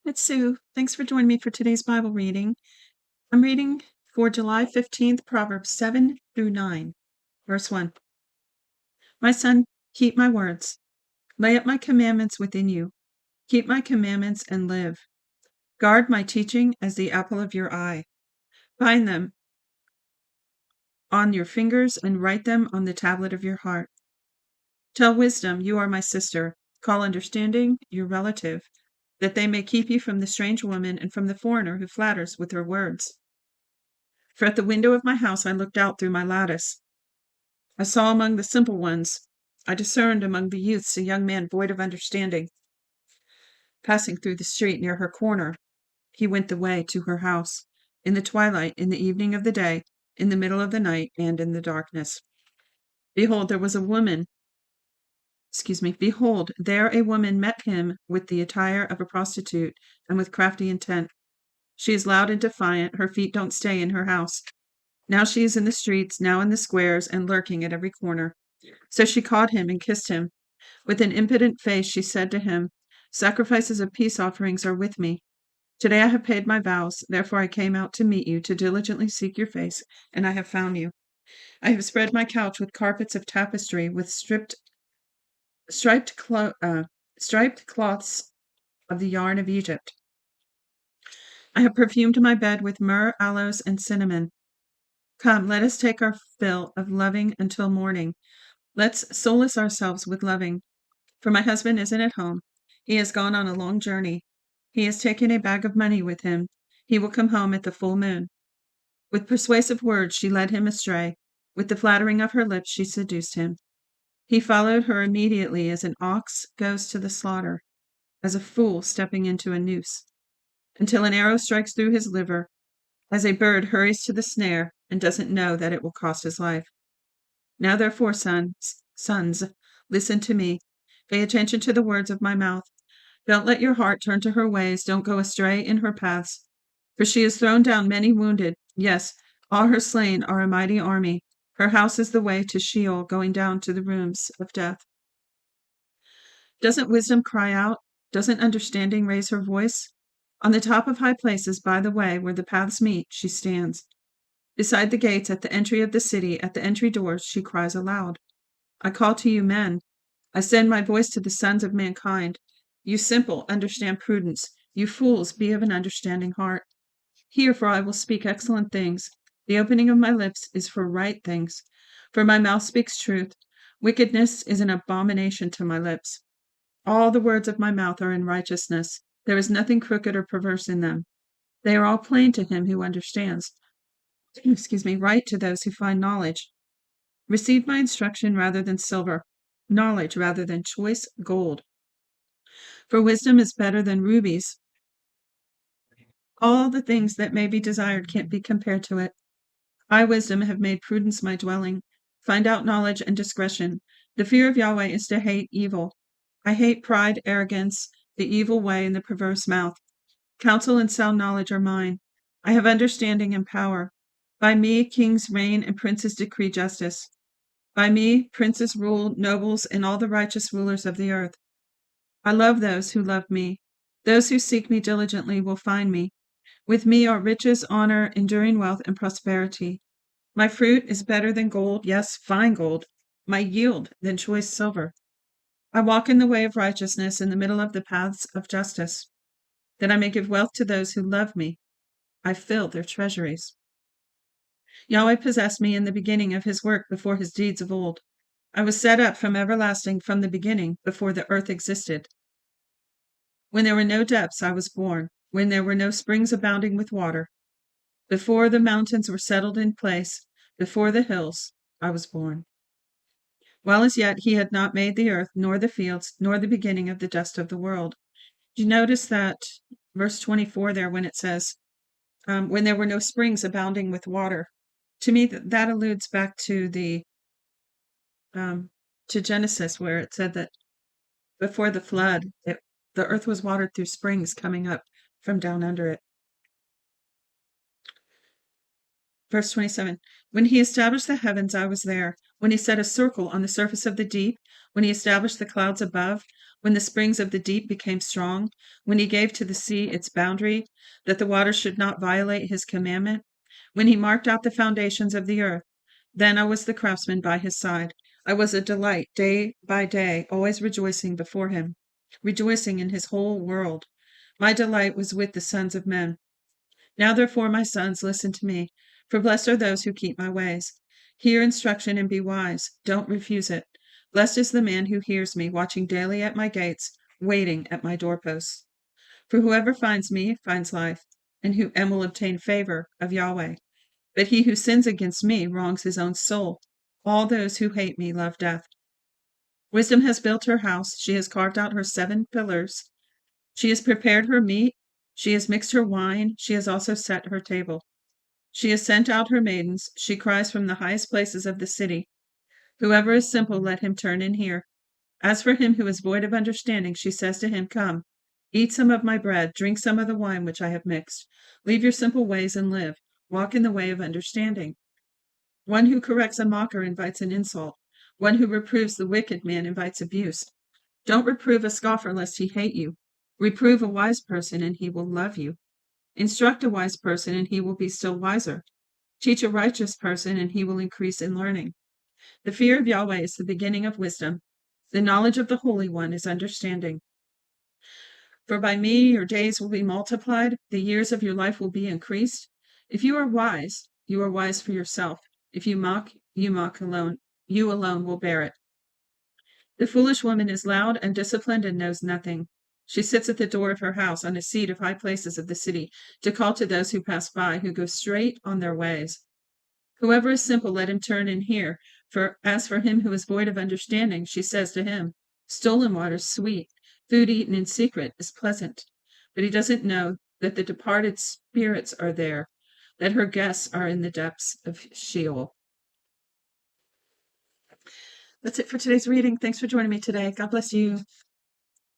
It's Sue. Thanks for joining me for today's Bible reading. I'm reading for July 15th, Proverbs 7 through 9. Verse 1. My son, keep my words. Lay up my commandments within you. Keep my commandments and live. Guard my teaching as the apple of your eye. Bind them on your fingers and write them on the tablet of your heart. Tell wisdom, you are my sister. Call understanding, your relative, that they may keep you from the strange woman and from the foreigner who flatters with her words. For at the window of my house I looked out through my lattice. I saw among the simple ones, I discerned among the youths a young man void of understanding. Passing through the street near her corner, he went the way to her house, in the twilight, in the evening of the day, in the middle of the night, and in the darkness. Behold, there a woman met him with the attire of a prostitute and with crafty intent. She is loud and defiant, her feet don't stay in her house. Now she is in the streets, now in the squares, and lurking at every corner. So she caught him and kissed him. With an impudent face she said to him, Sacrifices of peace offerings are with me. Today I have paid my vows, therefore I came out to meet you, to diligently seek your face, and I have found you. I have spread my couch with carpets of tapestry, with striped cloths of the yarn of Egypt. I have perfumed my bed with myrrh, aloes, and cinnamon. Come, let us take our fill of loving until morning. Let's solace ourselves with loving. For my husband isn't at home. He has gone on a long journey. He has taken a bag of money with him. He will come home at the full moon. With persuasive words she led him astray. With the flattering of her lips she seduced him. He followed her immediately as an ox goes to the slaughter, as a fool stepping into a noose, until an arrow strikes through his liver, as a bird hurries to the snare and doesn't know that it will cost his life. Now therefore, sons, listen to me. Pay attention to the words of my mouth. Don't let your heart turn to her ways. Don't go astray in her paths. For she has thrown down many wounded. Yes, all her slain are a mighty army. Her house is the way to Sheol, going down to the rooms of death. Doesn't wisdom cry out? Doesn't understanding raise her voice? On the top of high places, by the way where the paths meet, she stands. Beside the gates, at the entry of the city, at the entry doors, she cries aloud. I call to you men. I send my voice to the sons of mankind. You simple, understand prudence. You fools, be of an understanding heart. Hear, for I will speak excellent things. The opening of my lips is for right things. For my mouth speaks truth. Wickedness is an abomination to my lips. All the words of my mouth are in righteousness. There is nothing crooked or perverse in them. They are all plain to him who understands. Right to those who find knowledge. Receive my instruction rather than silver, knowledge rather than choice gold. For wisdom is better than rubies. All the things that may be desired can't be compared to it. I, wisdom, have made prudence my dwelling. Find out knowledge and discretion. The fear of Yahweh is to hate evil. I hate pride, arrogance, the evil way, and the perverse mouth. Counsel and sound knowledge are mine. I have understanding and power. By me kings reign and princes decree justice. By me princes rule, nobles, and all the righteous rulers of the earth. I love those who love me. Those who seek me diligently will find me. With me are riches, honor, enduring wealth, and prosperity. My fruit is better than gold, yes, fine gold. My yield than choice silver. I walk in the way of righteousness in the middle of the paths of justice, that I may give wealth to those who love me. I fill their treasuries. Yahweh possessed me in the beginning of his work before his deeds of old. I was set up from everlasting, from the beginning, before the earth existed. When there were no depths, I was born, when there were no springs abounding with water. Before the mountains were settled in place, before the hills, I was born. While as yet he had not made the earth, nor the fields, nor the beginning of the dust of the world. Do you notice that verse 24 there when it says, when there were no springs abounding with water? To me, that alludes back to to Genesis, where it said that before the flood, the earth was watered through springs coming up from down under it. Verse 27. When he established the heavens, I was there. When he set a circle on the surface of the deep, when he established the clouds above, when the springs of the deep became strong, when he gave to the sea its boundary, that the waters should not violate his commandment, when he marked out the foundations of the earth, then I was the craftsman by his side. I was a delight day by day, always rejoicing before him, rejoicing in his whole world. My delight was with the sons of men. Now therefore, my sons, listen to me, for blessed are those who keep my ways. Hear instruction and be wise. Don't refuse it. Blessed is the man who hears me, watching daily at my gates, waiting at my doorposts. For whoever finds me finds life, and will obtain favor of Yahweh. But he who sins against me wrongs his own soul. All those who hate me love death. Wisdom has built her house. She has carved out her 7 pillars. She has prepared her meat. She has mixed her wine. She has also set her table. She has sent out her maidens. She cries from the highest places of the city. Whoever is simple, let him turn in here. As for him who is void of understanding, she says to him, Come, eat some of my bread, drink some of the wine which I have mixed. Leave your simple ways and live. Walk in the way of understanding. One who corrects a mocker invites an insult. One who reproves the wicked man invites abuse. Don't reprove a scoffer lest he hate you. Reprove a wise person and he will love you. Instruct a wise person and he will be still wiser. Teach a righteous person and he will increase in learning. The fear of Yahweh is the beginning of wisdom. The knowledge of the Holy One is understanding. For by me your days will be multiplied, the years of your life will be increased. If you are wise for yourself. If you mock alone. You alone will bear it. The foolish woman is loud and disciplined and knows nothing. She sits at the door of her house on a seat of high places of the city to call to those who pass by, who go straight on their ways. Whoever is simple, let him turn and hear. For as for him who is void of understanding, she says to him, Stolen water is sweet, food eaten in secret is pleasant. But he doesn't know that the departed spirits are there, that her guests are in the depths of Sheol. That's it for today's reading. Thanks for joining me today. God bless you.